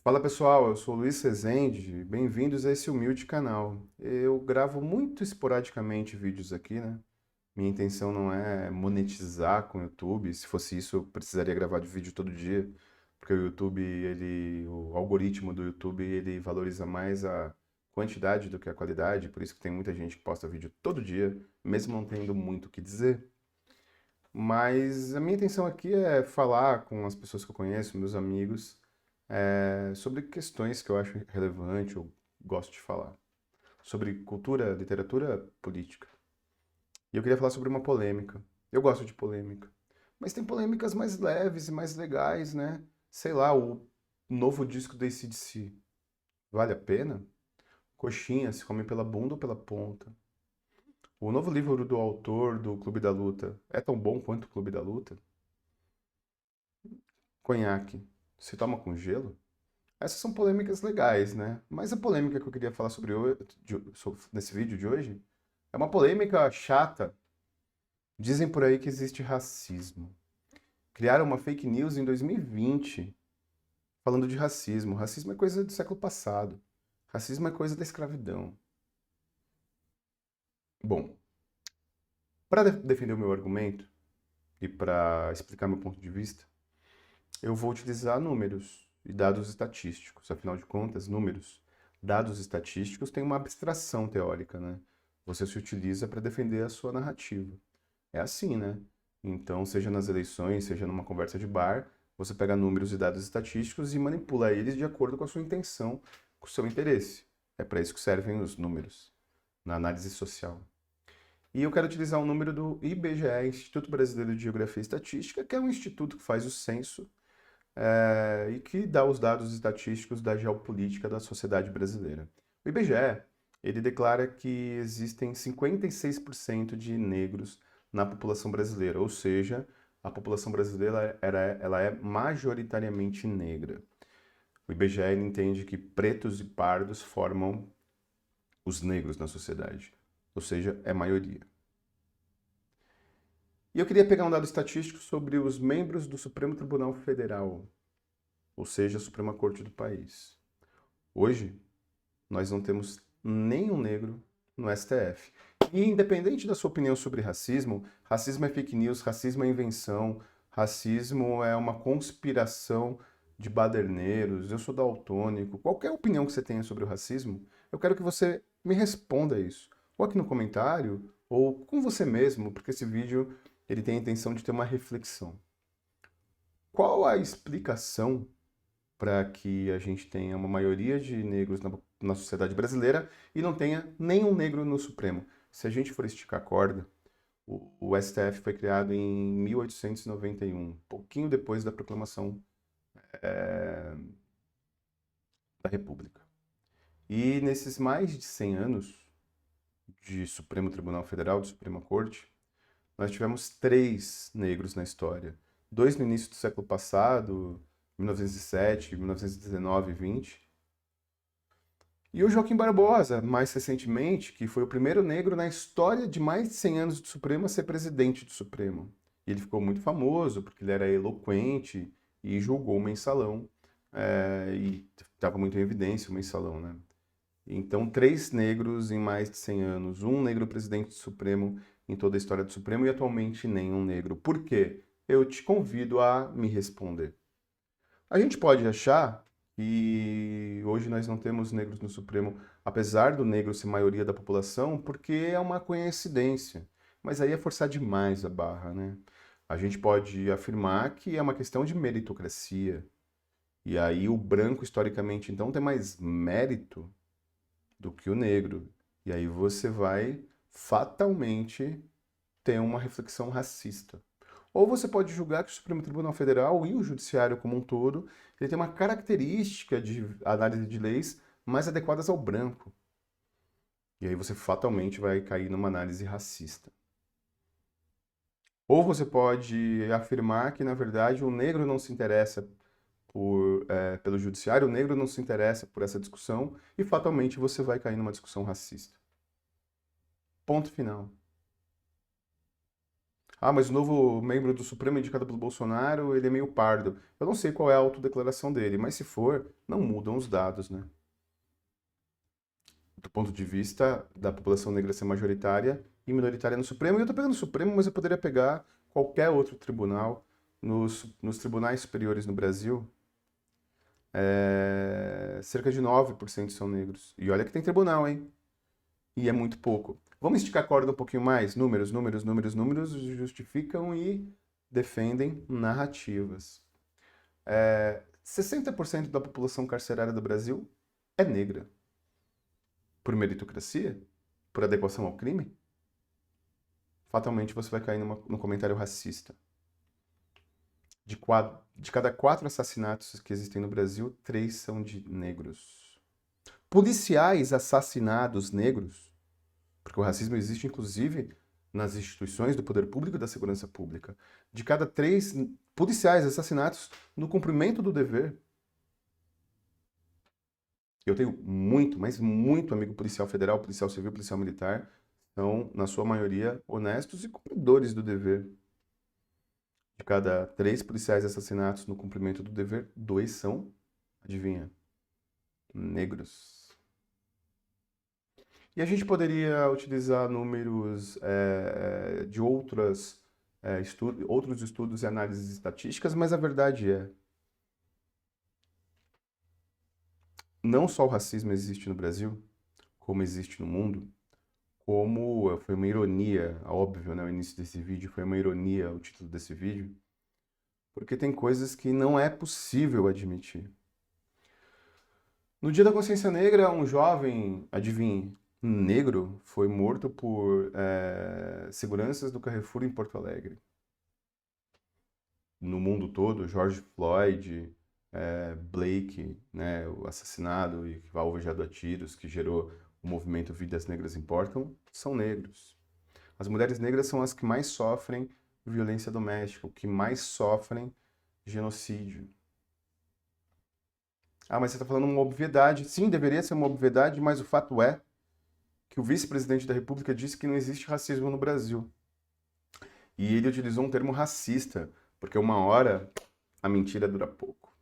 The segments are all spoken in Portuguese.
Fala pessoal, eu sou o Luiz Rezende, bem-vindos a esse humilde canal. Eu gravo muito esporadicamente vídeos aqui, né? Minha intenção não é monetizar com o YouTube, se fosse isso eu precisaria gravar de vídeo todo dia, porque o YouTube, o algoritmo do YouTube, ele valoriza mais a quantidade do que a qualidade, por isso que tem muita gente que posta vídeo todo dia, mesmo não tendo muito o que dizer. Mas a minha intenção aqui é falar com as pessoas que eu conheço, meus amigos, sobre questões que eu acho relevante ou gosto de falar. Sobre cultura, literatura, política. E eu queria falar sobre uma polêmica. Eu gosto de polêmica. Mas tem polêmicas mais leves e mais legais, né? Sei lá, o novo disco do AC/DC. Vale a pena? Coxinha se come pela bunda ou pela ponta? O novo livro do autor do Clube da Luta é tão bom quanto o Clube da Luta? Conhaque se toma com gelo? Essas são polêmicas legais, né? Mas a polêmica que eu queria falar nesse vídeo de hoje é uma polêmica chata. Dizem por aí que existe racismo. Criaram uma fake news em 2020 falando de racismo. Racismo é coisa do século passado. Racismo é coisa da escravidão. Bom, para defender o meu argumento e para explicar meu ponto de vista, eu vou utilizar números e dados estatísticos. Afinal de contas, números, dados estatísticos têm uma abstração teórica, né? Você se utiliza para defender a sua narrativa. É assim, né? Então, seja nas eleições, seja numa conversa de bar, você pega números e dados estatísticos e manipula eles de acordo com a sua intenção, com o seu interesse. É para isso que servem os números na análise social. E eu quero utilizar um número do IBGE, Instituto Brasileiro de Geografia e Estatística, que é um instituto que faz o censo e que dá os dados estatísticos da geopolítica da sociedade brasileira. O IBGE, ele declara que existem 56% de negros na população brasileira, ou seja, a população brasileira ela é majoritariamente negra. O IBGE ele entende que pretos e pardos formam os negros na sociedade, ou seja, é maioria. E eu queria pegar um dado estatístico sobre os membros do Supremo Tribunal Federal, ou seja, a Suprema Corte do país. Hoje, nós não temos nenhum negro no STF. E independente da sua opinião sobre racismo, racismo é fake news, racismo é invenção, racismo é uma conspiração de baderneiros, eu sou daltônico, qualquer opinião que você tenha sobre o racismo, eu quero que você me responda isso. Ou aqui no comentário, ou com você mesmo, porque esse vídeo ele tem a intenção de ter uma reflexão. Qual a explicação para que a gente tenha uma maioria de negros na sociedade brasileira e não tenha nenhum negro no Supremo? Se a gente for esticar a corda, o STF foi criado em 1891, pouquinho depois da proclamação eh, da República. E nesses mais de 100 anos de Supremo Tribunal Federal, de Suprema Corte, nós tivemos três negros na história. Dois no início do século passado, 1907, 1919 e 20. E o Joaquim Barbosa, mais recentemente, que foi o primeiro negro na história de mais de 100 anos do Supremo a ser presidente do Supremo. E ele ficou muito famoso porque ele era eloquente e julgou o mensalão. E estava muito em evidência o mensalão, né? Então, três negros em mais de 100 anos, um negro presidente do Supremo em toda a história do Supremo e atualmente nenhum negro. Por quê? Eu te convido a me responder. A gente pode achar que hoje nós não temos negros no Supremo, apesar do negro ser maioria da população, porque é uma coincidência. Mas aí é forçar demais a barra, né? A gente pode afirmar que é uma questão de meritocracia. E aí o branco, historicamente, então, tem mais mérito do que o negro. E aí você vai fatalmente ter uma reflexão racista. Ou você pode julgar que o Supremo Tribunal Federal e o Judiciário como um todo, ele tem uma característica de análise de leis mais adequadas ao branco. E aí você fatalmente vai cair numa análise racista. Ou você pode afirmar que, na verdade, o negro não se interessa pelo judiciário, o negro não se interessa por essa discussão, e fatalmente você vai cair numa discussão racista. Ponto final. Ah, mas o novo membro do Supremo indicado pelo Bolsonaro, ele é meio pardo. Eu não sei qual é a autodeclaração dele, mas se for, não mudam os dados, né? Do ponto de vista da população negra ser majoritária e minoritária no Supremo. E eu estou pegando o Supremo, mas eu poderia pegar qualquer outro tribunal. Nos tribunais superiores no Brasil, cerca de 9% são negros. E olha que tem tribunal, hein? E é muito pouco. Vamos esticar a corda um pouquinho mais? Números, números, números, números justificam e defendem narrativas. 60% da população carcerária do Brasil é negra. Por meritocracia? Por adequação ao crime? Fatalmente você vai cair num comentário racista. De cada 4 assassinatos que existem no Brasil, 3 são de negros. Policiais assassinados negros, porque o racismo existe inclusive nas instituições do poder público e da segurança pública. De cada 3 policiais assassinados no cumprimento do dever. Eu tenho muito, mas muito amigo policial federal, policial civil, policial militar, são, na sua maioria, honestos e cumpridores do dever. De cada 3 policiais assassinados no cumprimento do dever, 2 são, adivinha, negros. E a gente poderia utilizar números de outros estudos e análises estatísticas, mas a verdade é, não só o racismo existe no Brasil, como existe no mundo, como foi uma ironia, óbvio, né, o início desse vídeo foi uma ironia, o título desse vídeo, porque tem coisas que não é possível admitir. No Dia da Consciência Negra, um jovem, adivinhe, negro, foi morto por seguranças do Carrefour em Porto Alegre. No mundo todo, George Floyd, Blake, né, o assassinado e alvejado a tiros, que gerou o movimento Vidas Negras Importam, são negros. As mulheres negras são as que mais sofrem violência doméstica, o que mais sofrem genocídio. Ah, mas você está falando uma obviedade. Sim, deveria ser uma obviedade, mas o fato é que o vice-presidente da República disse que não existe racismo no Brasil. E ele utilizou um termo racista, porque uma hora a mentira dura pouco.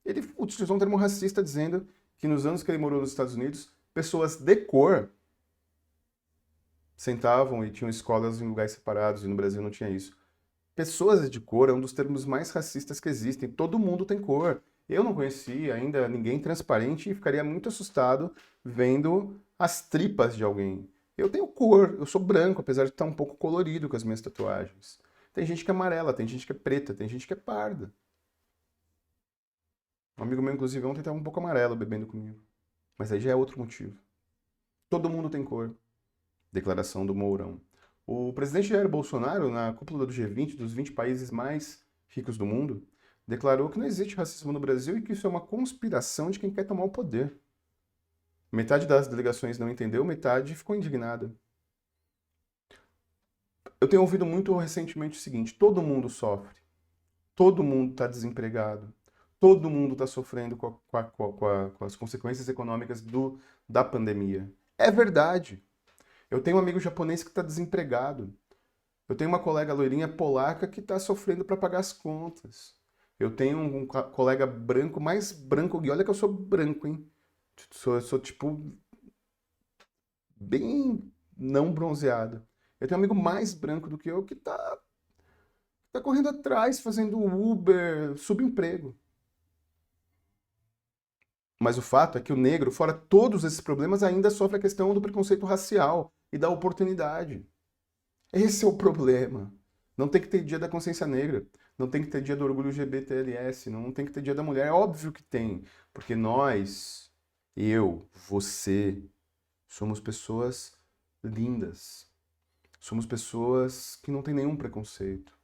Ele utilizou um termo racista dizendo que nos anos que ele morou nos Estados Unidos, pessoas de cor sentavam e tinham escolas em lugares separados, e no Brasil não tinha isso. Pessoas de cor é um dos termos mais racistas que existem. Todo mundo tem cor. Eu não conheci ainda ninguém transparente e ficaria muito assustado vendo as tripas de alguém. Eu tenho cor, eu sou branco, apesar de estar um pouco colorido com as minhas tatuagens. Tem gente que é amarela, tem gente que é preta, tem gente que é parda. Um amigo meu, inclusive, ontem estava um pouco amarelo bebendo comigo. Mas aí já é outro motivo. Todo mundo tem cor. Declaração do Mourão. O presidente Jair Bolsonaro, na cúpula do G20, dos 20 países mais ricos do mundo, declarou que não existe racismo no Brasil e que isso é uma conspiração de quem quer tomar o poder. Metade das delegações não entendeu, metade ficou indignada. Eu tenho ouvido muito recentemente o seguinte: todo mundo sofre, todo mundo está desempregado, todo mundo está sofrendo com as consequências econômicas da pandemia. É verdade. Eu tenho um amigo japonês que está desempregado. Eu tenho uma colega loirinha polaca que está sofrendo para pagar as contas. Eu tenho um colega branco, mais branco, e olha que eu sou branco, hein? Sou tipo, bem não bronzeado. Eu tenho um amigo mais branco do que eu que tá correndo atrás, fazendo Uber, subemprego. Mas o fato é que o negro, fora todos esses problemas, ainda sofre a questão do preconceito racial e da oportunidade. Esse é o problema. Não tem que ter dia da consciência negra, não tem que ter dia do orgulho GBTLS, não tem que ter dia da mulher. É óbvio que tem, porque nós, eu, você, somos pessoas lindas. Somos pessoas que não têm nenhum preconceito.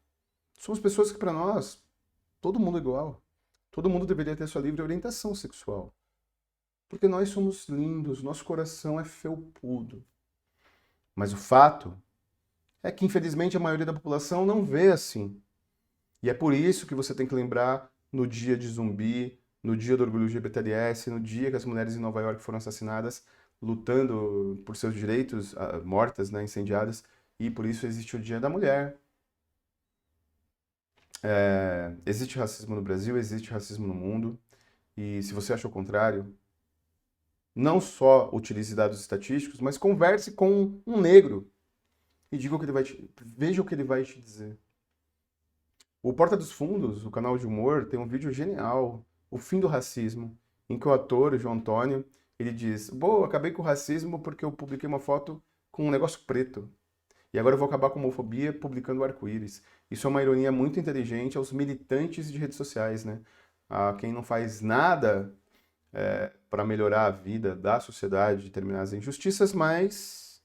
Somos pessoas que, para nós, todo mundo é igual. Todo mundo deveria ter sua livre orientação sexual. Porque nós somos lindos, nosso coração é felpudo. Mas o fato é que, infelizmente, a maioria da população não vê assim. E é por isso que você tem que lembrar no dia de Zumbi, no dia do orgulho GBTLS, no dia que as mulheres em Nova York foram assassinadas, lutando por seus direitos, mortas, né, incendiadas, e por isso existe o Dia da Mulher. Existe racismo no Brasil, existe racismo no mundo, e se você acha o contrário, não só utilize dados estatísticos, mas converse com um negro e diga o que ele veja o que ele vai te dizer. O Porta dos Fundos, o canal de humor, tem um vídeo genial, O Fim do Racismo, em que o ator, o João Antônio, ele diz: "Boa, acabei com o racismo porque eu publiquei uma foto com um negócio preto. E agora eu vou acabar com a homofobia publicando o arco-íris." Isso é uma ironia muito inteligente aos militantes de redes sociais, né? A quem não faz nada para melhorar a vida da sociedade, determinadas injustiças, mas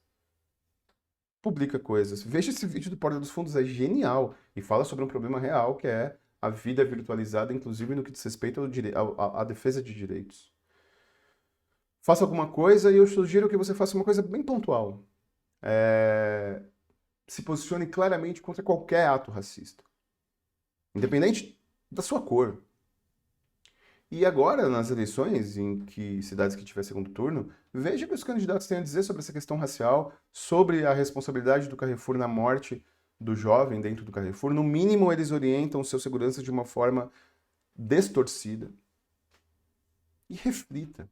publica coisas. Veja esse vídeo do Porta dos Fundos, é genial e fala sobre um problema real que é a vida virtualizada, inclusive no que diz respeito à defesa de direitos. Faça alguma coisa e eu sugiro que você faça uma coisa bem pontual. Se posicione claramente contra qualquer ato racista, independente da sua cor. E agora, nas eleições, em que cidades que tiver segundo turno, veja o que os candidatos têm a dizer sobre essa questão racial, sobre a responsabilidade do Carrefour na morte do jovem dentro do Carrefour. No mínimo, eles orientam os seus seguranças de uma forma distorcida. E reflita.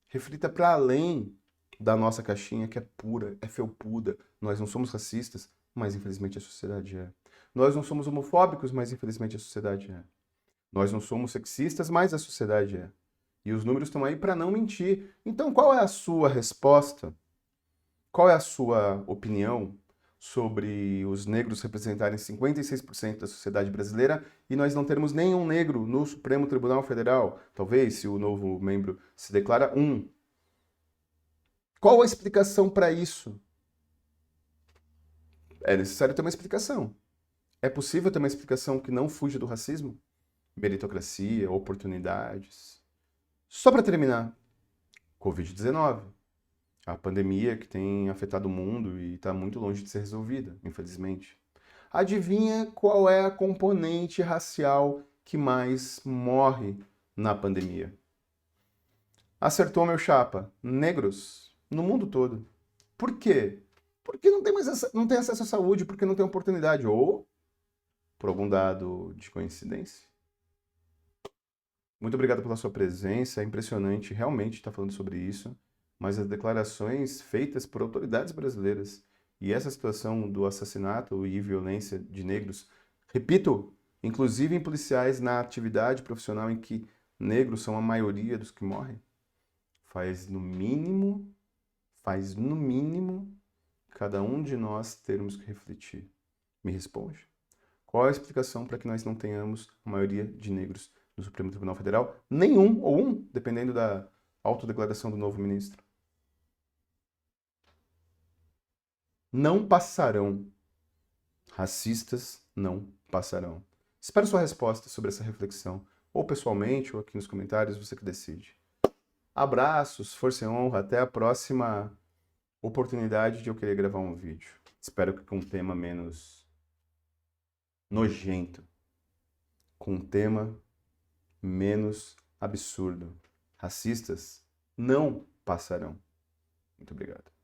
Reflita para além da nossa caixinha, que é pura, é felpuda. Nós não somos racistas, mas infelizmente a sociedade é. Nós não somos homofóbicos, mas infelizmente a sociedade é. Nós não somos sexistas, mas a sociedade é. E os números estão aí para não mentir. Então, qual é a sua resposta? Qual é a sua opinião sobre os negros representarem 56% da sociedade brasileira e nós não termos nenhum negro no Supremo Tribunal Federal? Talvez, se o novo membro se declara um. Qual a explicação para isso? É necessário ter uma explicação. É possível ter uma explicação que não fuja do racismo? Meritocracia, oportunidades. Só para terminar, Covid-19, a pandemia que tem afetado o mundo e está muito longe de ser resolvida, infelizmente. Adivinha qual é a componente racial que mais morre na pandemia? Acertou, meu chapa. Negros. No mundo todo. Por quê? Porque não tem acesso à saúde, porque não tem oportunidade. Ou por algum dado de coincidência. Muito obrigado pela sua presença. É impressionante realmente estar falando sobre isso. Mas as declarações feitas por autoridades brasileiras e essa situação do assassinato e violência de negros, repito, inclusive em policiais na atividade profissional em que negros são a maioria dos que morrem, faz no mínimo, cada um de nós termos que refletir. Me responde? Qual a explicação para que nós não tenhamos a maioria de negros no Supremo Tribunal Federal? Nenhum, ou um, dependendo da autodeclaração do novo ministro. Não passarão. Racistas não passarão. Espero sua resposta sobre essa reflexão, ou pessoalmente, ou aqui nos comentários, você que decide. Abraços, força e honra, até a próxima oportunidade de eu querer gravar um vídeo. Espero que com um tema menos nojento, com um tema menos absurdo. Racistas não passarão. Muito obrigado.